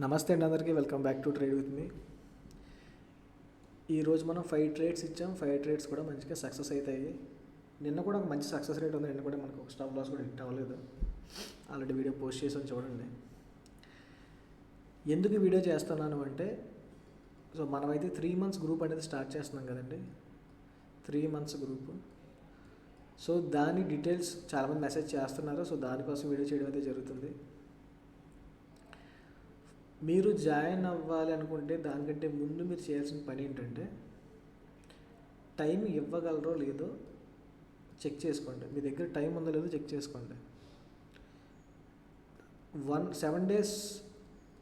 నమస్తే అండి అందరికీ welcome back to trade with me. ఈరోజు మనం 5 ట్రేడ్స్ ఇచ్చాం. 5 ట్రేడ్స్ కూడా మంచిగా సక్సెస్ అవుతాయి. నిన్న కూడా ఒక మంచి సక్సెస్ రేట్ ఉంది. నిన్న కూడా మనకు ఒక స్టాప్ లాస్ కూడా హిట్ అవ్వలేదు. ఆల్రెడీ వీడియో పోస్ట్ చేసాను, చూడండి. ఎందుకు ఈ వీడియో చేస్తున్నాను అంటే, సో మనమైతే 3 months గ్రూప్ అనేది స్టార్ట్ చేస్తున్నాం కదండి. 3 months గ్రూప్. సో దాని డీటెయిల్స్ చాలామంది మెసేజ్ చేస్తున్నారు. సో దానికోసం వీడియో చేయడం అయితే జరుగుతుంది. మీరు జాయిన్ అవ్వాలి అనుకుంటే దానికంటే ముందు మీరు చేయాల్సిన పని ఏంటంటే, టైం ఇవ్వగలరో లేదో చెక్ చేసుకోండి. మీ దగ్గర టైం ఉందో లేదో చెక్ చేసుకోండి. 7 days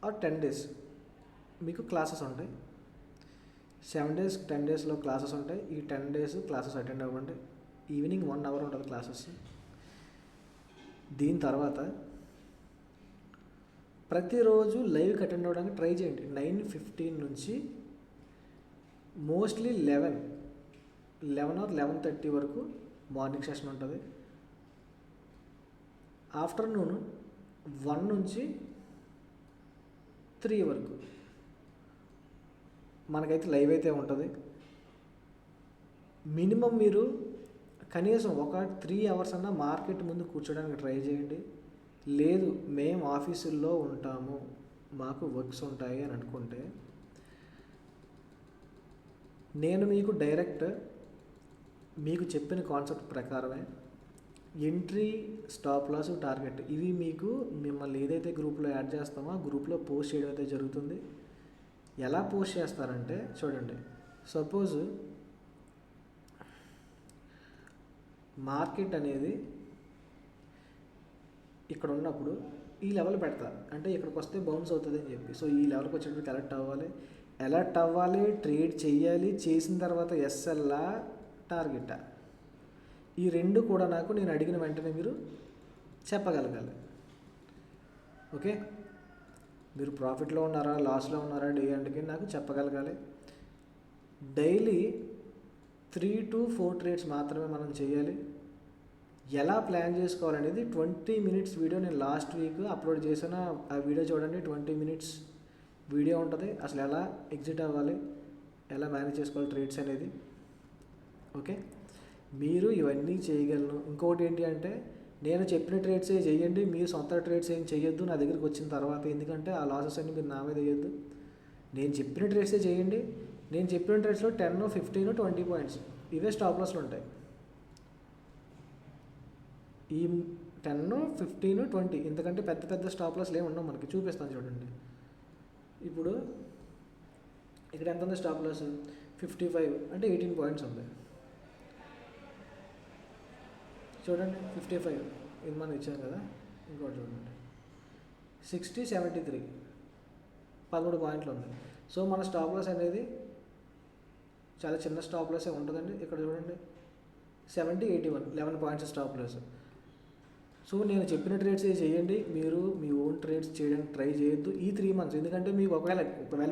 ఆర్ 10 days మీకు క్లాసెస్ ఉంటాయి. 7 days 10 daysలో క్లాసెస్ ఉంటాయి. ఈ 10 days క్లాసెస్ అటెండ్ అవ్వండి. ఈవినింగ్ 1 hour ఉంటుంది క్లాసెస్. దీని తర్వాత ప్రతిరోజు లైవ్కి అటెండ్ అవ్వడానికి ట్రై చేయండి. 9:15 నుంచి మోస్ట్లీ 11 or 11:30 వరకు మార్నింగ్ సెషన్ ఉంటుంది. ఆఫ్టర్నూన్ 1 నుంచి 3 వరకు మనకైతే లైవ్ అయితే ఉంటుంది. మినిమం మీరు కనీసం ఒక 3 hours అన్నా మార్కెట్ ముందు కూర్చోడానికి ట్రై చేయండి. లేదు మేము ఆఫీసుల్లో ఉంటాము, మాకు వర్క్స్ ఉంటాయి అని అనుకుంటే, నేను మీకు డైరెక్ట్ మీకు చెప్పిన కాన్సెప్ట్ ప్రకారమే ఎంట్రీ, స్టాప్ లాస్, టార్గెట్ ఇవి మీకు మిమ్మల్ని ఏదైతే గ్రూప్లో యాడ్ చేస్తామో ఆ గ్రూప్లో పోస్ట్ చేయడం అయితే జరుగుతుంది. ఎలా పోస్ట్ చేస్తారంటే చూడండి. సపోజ్ మార్కెట్ అనేది ఇక్కడ ఉన్నప్పుడు ఈ లెవెల్ పెడతారు, అంటే ఇక్కడికి వస్తే బౌన్స్ అవుతుంది అని చెప్పి. సో ఈ లెవెల్కి వచ్చేటప్పుడు అలర్ట్ అవ్వాలి, ట్రేడ్ చేయాలి. చేసిన తర్వాత ఎస్ఎల్లా టార్గెటా, ఈ రెండు కూడా నాకు నేను అడిగిన వెంటనే మీరు చెప్పగలగాలి. ఓకే, మీరు ప్రాఫిట్లో ఉన్నారా, లాస్లో ఉన్నారా, డే ఎండ్కి నాకు చెప్పగలగాలి. డైలీ 3 to 4 ట్రేడ్స్ మాత్రమే మనం చేయాలి. ఎలా ప్లాన్ చేసుకోవాలనేది 20 minutes వీడియో నేను లాస్ట్ వీక్ అప్లోడ్ చేసిన ఆ వీడియో చూడండి. 20 minutes వీడియో ఉంటుంది. అసలు ఎలా ఎగ్జిట్ అవ్వాలి, ఎలా మేనేజ్ చేసుకోవాలి ట్రేడ్స్ అనేది. ఓకే, మీరు ఇవన్నీ చేయగలను. ఇంకోటి ఏంటి అంటే, నేను చెప్పిన ట్రేడ్సే చేయండి, మీరు సొంత ట్రేడ్స్ ఏం చేయొద్దు నా దగ్గరికి వచ్చిన తర్వాత. ఎందుకంటే ఆ లాసెస్ అన్ని మీరు నా మీద వేయొద్దు. నేను చెప్పిన ట్రేడ్సే చేయండి. నేను చెప్పిన ట్రేడ్స్లో 10, 15, 20 పాయింట్స్ ఇవే స్టాప్ లాస్లు ఉంటాయి. ఈ 10, 15, 20 ఇంతకంటే పెద్ద పెద్ద స్టాప్ లాస్లు ఏమి ఉండవు మనకి. చూపిస్తాను చూడండి. ఇప్పుడు ఇక్కడ ఎంత ఉంది స్టాప్ లాస్? 55 అంటే 18 పాయింట్స్ ఉంది. చూడండి 55 ఇది మనం ఇచ్చాం కదా. ఇంకోటి చూడండి 60, 73 13 పాయింట్లు ఉంది. సో మన స్టాప్ లాస్ అనేది చాలా చిన్న స్టాప్ లాసే ఉంటుందండి. ఇక్కడ చూడండి 70, 81 11 పాయింట్స్ స్టాప్ లాస్. సో నేను చెప్పిన ట్రేడ్స్ చేయండి. మీరు మీ ఓన్ ట్రేడ్స్ చేయడానికి ట్రై చేయొద్దు ఈ 3 months. ఎందుకంటే మీకు ఒకవేళ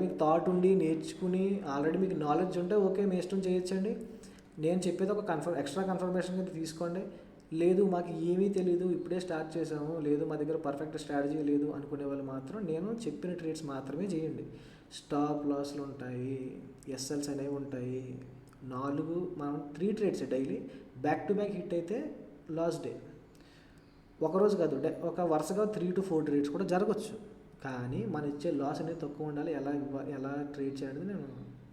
మీకు థాట్ ఉండి నేర్చుకుని ఆల్రెడీ మీకు నాలెడ్జ్ ఉంటే ఓకే, మీ ఇష్టం చేయొచ్చండి. నేను చెప్పేది ఒక ఎక్స్ట్రా కన్ఫర్మేషన్ కింద తీసుకోండి. లేదు మాకు ఏమీ తెలీదు, ఇప్పుడే స్టార్ట్ చేసాము, లేదు మా దగ్గర పర్ఫెక్ట్ స్ట్రాటజీ లేదు అనుకునే వాళ్ళు మాత్రం నేను చెప్పిన ట్రేడ్స్ మాత్రమే చేయండి. స్టాప్ లాస్లు ఉంటాయి, ఎస్ఎల్స్ అనేవి ఉంటాయి. మనం 3 trades daily back to back hit అయితే లాస్ట్ డే ఒకరోజు కాదు, ఒక వరుసగా 3 to 4 ట్రేడ్స్ కూడా జరగచ్చు. కానీ మన ఇచ్చే లాస్ అనేది తక్కువ ఉండాలి. ఎలా ట్రేడ్ చేయాలనేది నేను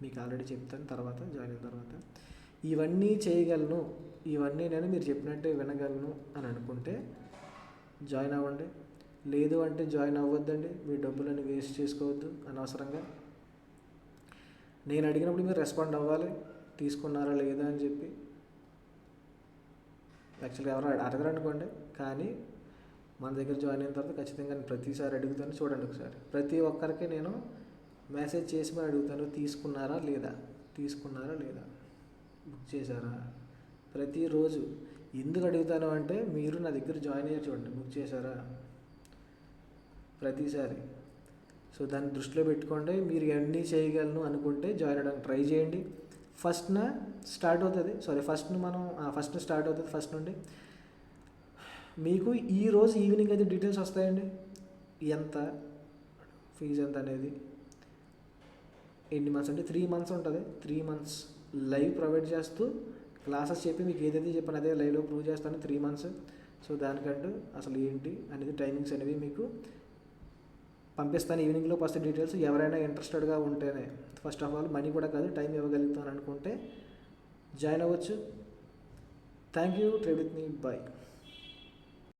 మీకు ఆల్రెడీ చెప్తాను తర్వాత, జాయిన్ అయిన తర్వాత. ఇవన్నీ చేయగలను, ఇవన్నీ నేను మీరు చెప్పినట్టే వినగలను అని అనుకుంటే జాయిన్ అవ్వండి. లేదు అంటే జాయిన్ అవ్వద్దండి. మీ డబ్బులని వేస్ట్ చేసుకోవద్దు అనవసరంగా. నేను అడిగినప్పుడు మీరు రెస్పాండ్ అవ్వాలి, తీసుకున్నారా లేదా అని చెప్పి. యాక్చువల్గా ఎవరు అడగరు అనుకోండి, కానీ మన దగ్గర జాయిన్ అయిన తర్వాత ఖచ్చితంగా నేను ప్రతిసారి అడుగుతాను. చూడండి ఒకసారి, ప్రతి ఒక్కరికి నేను మెసేజ్ చేసి మరి అడుగుతాను, తీసుకున్నారా లేదా, బుక్ చేశారా. ప్రతిరోజు ఎందుకు అడుగుతాను అంటే, మీరు నా దగ్గర జాయిన్ అయ్యారు చూడండి, బుక్ చేశారా ప్రతిసారి. సో దాన్ని దృష్టిలో పెట్టుకోండి. మీరు ఎన్ని చేయగలను అనుకుంటే జాయిన్ అవ్వడానికి ట్రై చేయండి. ఫస్ట్ స్టార్ట్ అవుతుంది. ఫస్ట్ నుండి మీకు ఈరోజు ఈవినింగ్ అయితే డీటెయిల్స్ వస్తాయండి. ఎంత ఫీజు ఎంత అనేది, ఎన్ని మంత్స్ అంటే 3 మంత్స్ ఉంటుంది. 3 మంత్స్ లైవ్ ప్రొవైడ్ చేస్తూ క్లాసెస్ చెప్పి మీకు ఏదైతే చెప్పాను అదే లైవ్లో ప్రూవ్ చేస్తాను 3 మంత్స్. సో దానికంటూ అసలు ఏంటి అనేది టైమింగ్స్ అనేవి మీకు పంపిస్తాను. ఈవినింగ్లో ఫస్ట్ డీటెయిల్స్. ఎవరైనా ఇంట్రెస్టెడ్గా ఉంటేనే, ఫస్ట్ ఆఫ్ ఆల్ మనీ కూడా కాదు టైం ఇవ్వగలుగుతాను అనుకుంటే జాయిన్ అవ్వచ్చు. Thank you. Trade with me. Bye.